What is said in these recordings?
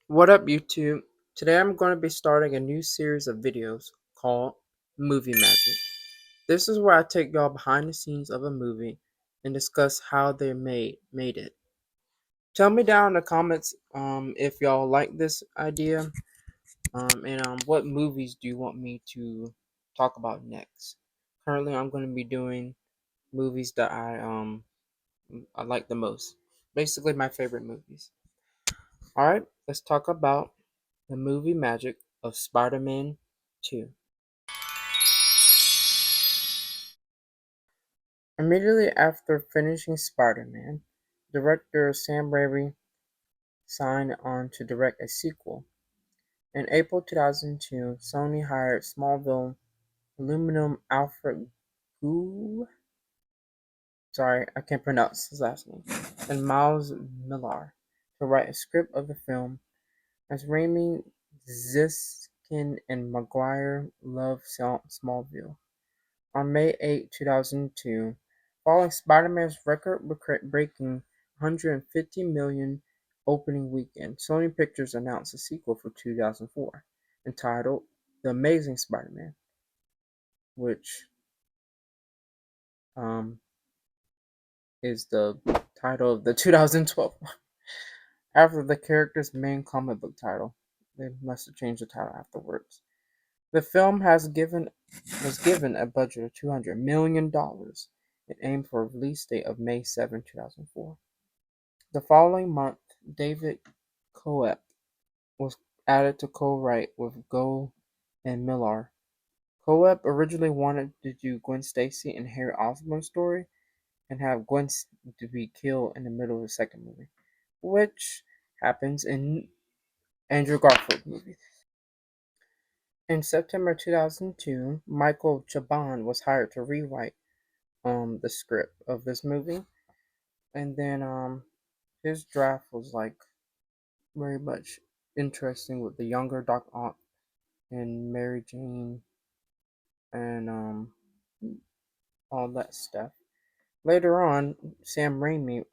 What up, YouTube? Today I'm going to be starting a new series of videos called Movie Magic. This is where I take y'all behind the scenes of a movie and discuss how they made it. Tell me down in the comments if y'all like this idea and what movies do you want me to talk about next. Currently, I'm going to be doing movies that I like the most. Basically, my favorite movies. All right, let's talk about the movie magic of Spider-Man 2. Immediately after finishing Spider-Man, director Sam Raimi signed on to direct a sequel. In April 2002, Sony hired Smallville aluminum Alfred Gu, sorry, I can't pronounce his last name, and Miles Millar to write a script of the film, as Raimi, Ziskin, and Maguire loved Smallville. On May 8, 2002, following Spider-Man's record-breaking 150 million opening weekend, Sony Pictures announced a sequel for 2004 entitled The Amazing Spider-Man, which um, is the title of the 2012 one. After the character's main comic book title. They must have changed the title afterwards. The film was given a budget of $200 million and aimed for a release date of May 7, 2004. The following month, David Coep was added to co-write with Go and Millar. Coep originally wanted to do Gwen Stacy and Harry Osborn's story and have Gwen to be killed in the middle of the second movie, which happens in Andrew Garfield movies. In September 2002, Michael Chabon was hired to rewrite the script of this movie, and then his draft was like very much interesting with the younger Doc Ock and Mary Jane and all that stuff. Later on, Sam Raimi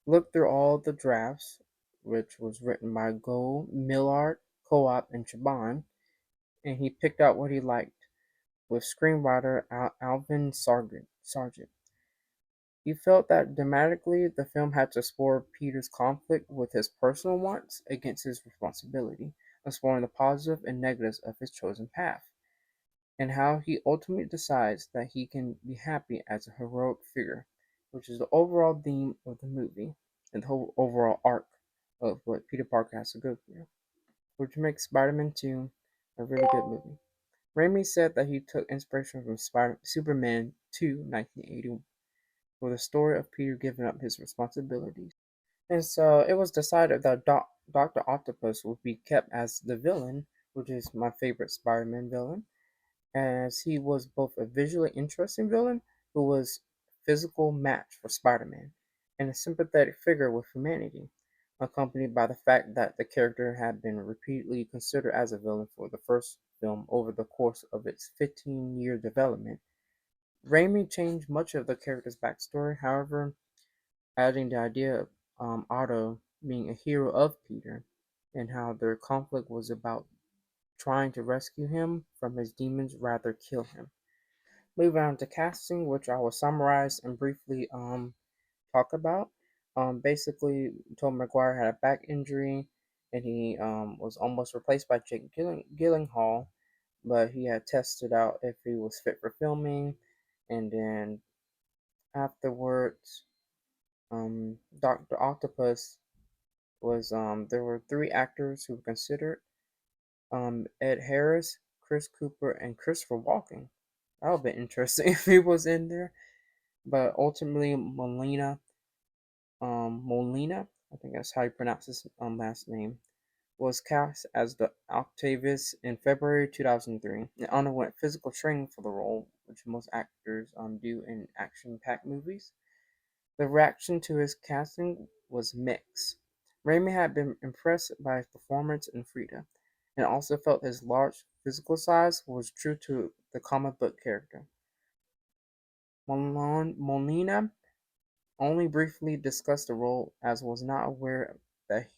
looked through all the drafts, which was written by Gold, Millard, Co-op, and Chabon, and he picked out what he liked with screenwriter Alvin Sargent. He felt that dramatically the film had to explore Peter's conflict with his personal wants against his responsibility, exploring the positive and negatives of his chosen path, and how he ultimately decides that he can be happy as a heroic figure, which is the overall theme of the movie and the whole overall arc of what Peter Parker has to go through, which makes Spider-Man 2 a really good movie. Raimi said that he took inspiration from Superman 2, 1980, for the story of Peter giving up his responsibilities. And so it was decided that Dr. Octopus would be kept as the villain, which is my favorite Spider-Man villain, as he was both a visually interesting villain who was a physical match for Spider-Man and a sympathetic figure with humanity, accompanied by the fact that the character had been repeatedly considered as a villain for the first film over the course of its 15-year development. Raimi changed much of the character's backstory, however, adding the idea of Otto being a hero of Peter and how their conflict was about trying to rescue him from his demons rather kill him. Moving on to casting, which I will summarize and briefly talk about. Basically, Tobey Maguire had a back injury and he was almost replaced by Jake Gyllenhaal, but he had tested out if he was fit for filming, and then afterwards, Doctor Octopus was there were three actors who were considered: Ed Harris, Chris Cooper, and Christopher Walken. That would be interesting if he was in there. But ultimately, Molina, I think that's how you pronounce his last name, was cast as the Octavius in February 2003 and underwent physical training for the role, which most actors do in action-packed movies. The reaction to his casting was mixed. Raimi had been impressed by his performance in Frida, and also felt his large physical size was true to the comic book character. Molina only briefly discussed the role as was not aware that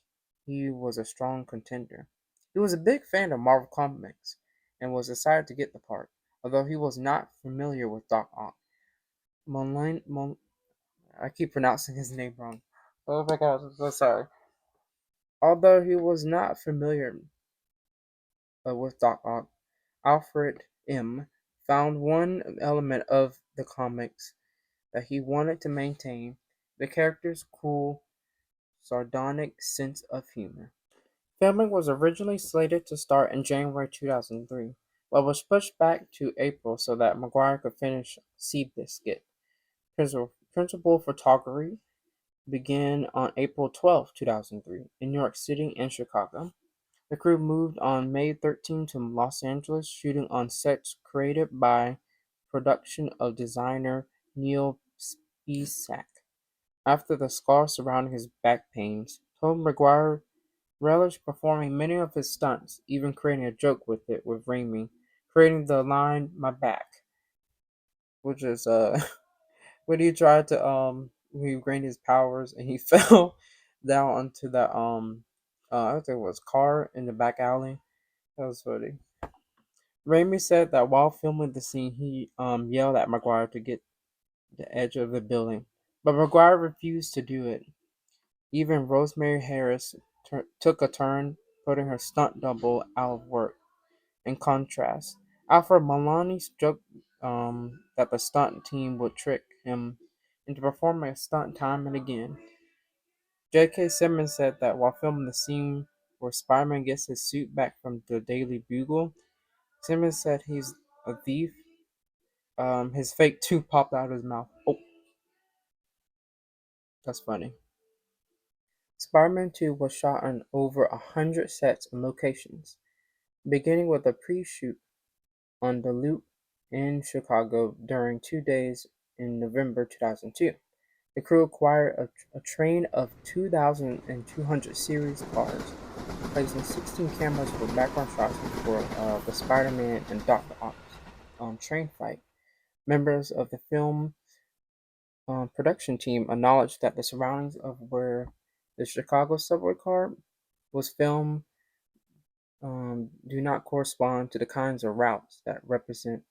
he was a strong contender. He was a big fan of Marvel Comics and was excited to get the part, although he was not familiar with Doc Ock. I keep pronouncing his name wrong. Oh my god, I'm so sorry. Although he was not familiar with Doc Ock, Alfred M. found one element of the comics that he wanted to maintain: the character's cool, sardonic sense of humor. Filming was originally slated to start in January 2003, but was pushed back to April so that Maguire could finish Seabiscuit. Principal photography began on April 12, 2003, in New York City and Chicago. The crew moved on May 13 to Los Angeles, shooting on sets created by production of designer Neil Spisak. After the scars surrounding his back pains, Tom Maguire relished performing many of his stunts, even creating a joke with it with Raimi, creating the line "My back," which is when he tried to he gained his powers and he fell down onto that I think it was car in the back alley. That was funny. Raimi said that while filming the scene, he yelled at Maguire to get the edge of the building, but Maguire refused to do it. Even Rosemary Harris took a turn, putting her stunt double out of work. In contrast, Alfred Milani joked that the stunt team would trick him into performing a stunt time and again. J.K. Simmons said that while filming the scene where Spider-Man gets his suit back from the Daily Bugle, Simmons said he's a thief. His fake tooth popped out of his mouth. Oh, that's funny. Spider-Man 2 was shot on over 100 sets and locations, beginning with a pre-shoot on the Loop in Chicago during 2 days in November 2002. The crew acquired a train of 2,200 series cars, placing 16 cameras for background shots for the Spider-Man and Dr. Octopus train fight. Members of the film production team acknowledged that the surroundings of where the Chicago subway car was filmed do not correspond to the kinds of routes that present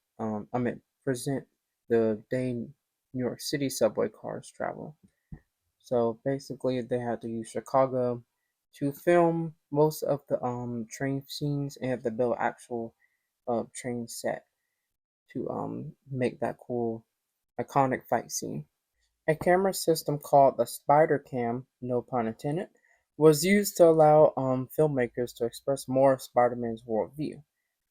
the day New York City subway cars travel. So basically, they had to use Chicago to film most of the train scenes and have to build actual train set to make that cool, iconic fight scene. A camera system called the Spider Cam, no pun intended, was used to allow filmmakers to express more of Spider-Man's worldview,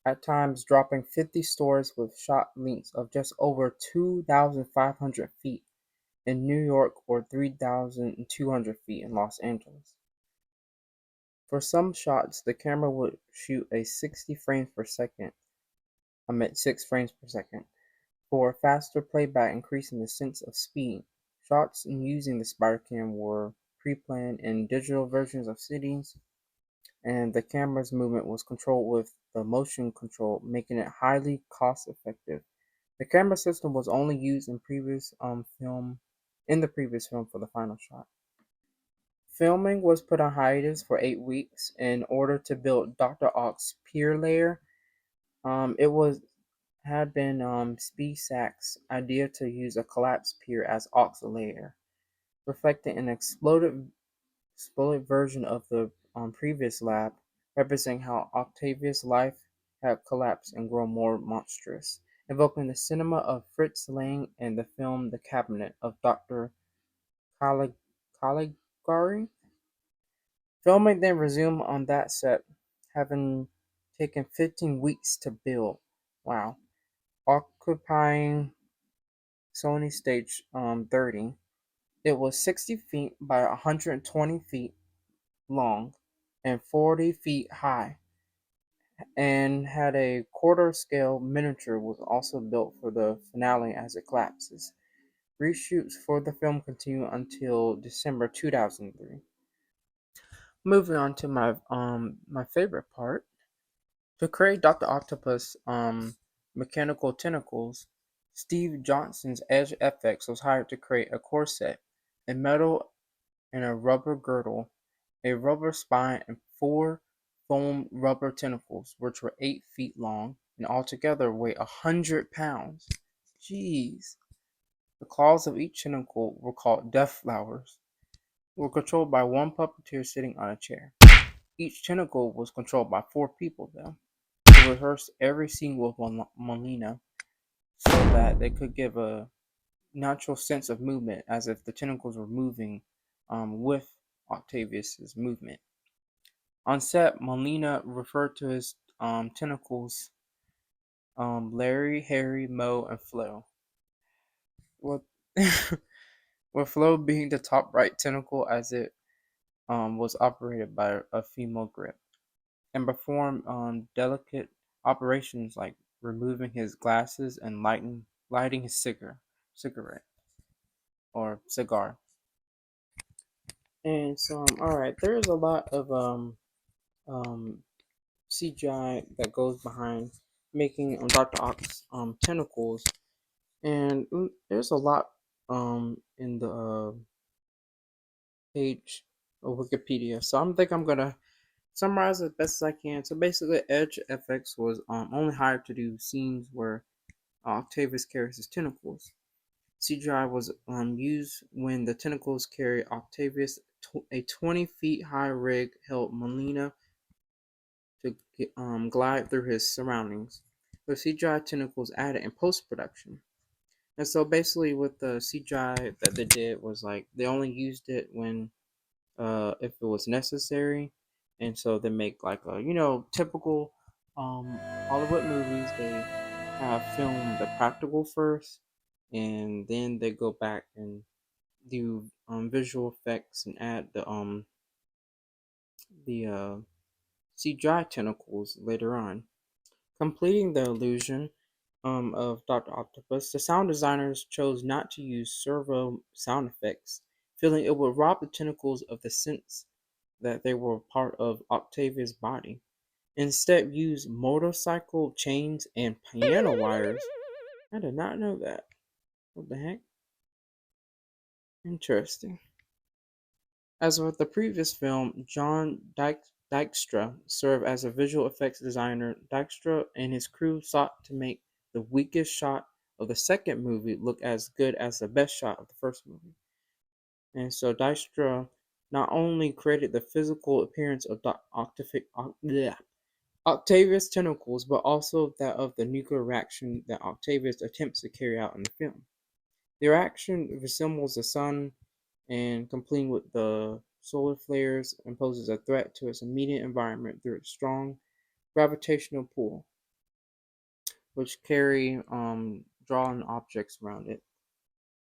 at times dropping 50 stories with shot lengths of just over 2,500 feet in New York or 3,200 feet in Los Angeles. For some shots, the camera would shoot a 60 frames per second, 6 frames per second, for faster playback, increasing the sense of speed. Shots using the Spider-Cam were pre-planned in digital versions of cities, and the camera's movement was controlled with the motion control, making it highly cost-effective. The camera system was only used in the previous film for the final shot. Filming was put on hiatus for 8 weeks in order to build Dr. Ock's pier layer. It was had been Spesak's idea to use a collapsed pier as Ock's layer, reflecting an exploded version of the previous lab, representing how Octavius' life had collapsed and grown more monstrous, evoking the cinema of Fritz Lang and the film The Cabinet of Dr. Caligari. Filming then resumed on that set, having taken 15 weeks to build. Wow. Occupying Sony Stage 30. It was 60 feet by 120 feet long and 40 feet high, and had a quarter scale miniature was also built for the finale as it collapses. Reshoots for the film continued until December 2003. Moving on to my favorite part. To create Dr. Octopus mechanical tentacles, Steve Johnson's Edge FX was hired to create a corset, a metal and a rubber girdle, a rubber spine, and 4 foam rubber tentacles, which were 8 feet long and altogether weigh 100 pounds. Jeez. The claws of each tentacle were called death flowers, were controlled by one puppeteer sitting on a chair. Each tentacle was controlled by 4 people, though, who rehearsed every scene with Molina so that they could give a natural sense of movement as if the tentacles were moving with Octavius's movement. On set, Molina referred to his tentacles Larry, Harry, Mo, and Flo. With, with Flo being the top right tentacle as it was operated by a female grip and performed delicate operations like removing his glasses and lighting his cigarette or cigar. And so, all right, there's a lot of um, CGI that goes behind making Dr. Ock's tentacles, and there's a lot in the page of Wikipedia. So I'm gonna summarize as best as I can. So basically, Edge FX was only hired to do scenes where Octavius carries his tentacles. CGI was used when the tentacles carried Octavius. A 20 feet high rig held Molina to glide through his surroundings, with CGI tentacles added in post production. And so basically, with the CGI that they did was like they only used it when if it was necessary, and so they make like a typical Hollywood movies. They have filmed the practical first, and then they go back and do visual effects and add the CGI tentacles later on. Completing the illusion of Dr. Octopus, the sound designers chose not to use servo sound effects, feeling it would rob the tentacles of the sense that they were part of Octavia's body. Instead, used motorcycle chains and piano wires. I did not know that. What the heck? Interesting. As with the previous film, John Dykstra served as a visual effects designer. Dykstra and his crew sought to make the weakest shot of the second movie look as good as the best shot of the first movie. And so Dykstra not only created the physical appearance of Octavius' tentacles, but also that of the nuclear reaction that Octavius attempts to carry out in the film. The reaction resembles the sun and completing with the solar flares and poses a threat to its immediate environment through its strong gravitational pull, which carry drawn objects around it.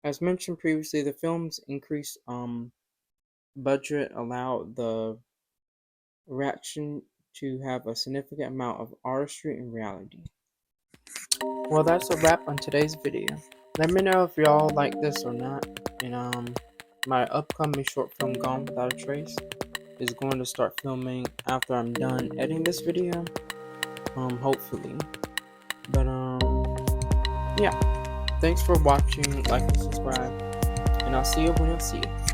As mentioned previously, the film's increased budget allowed the reaction to have a significant amount of artistry and reality. Well, that's a wrap on today's video. Let me know if y'all like this or not. And my upcoming short film Gone Without a Trace is going to start filming after I'm done editing this video. Hopefully. But yeah. Thanks for watching. Like and subscribe. And I'll see you when I see you.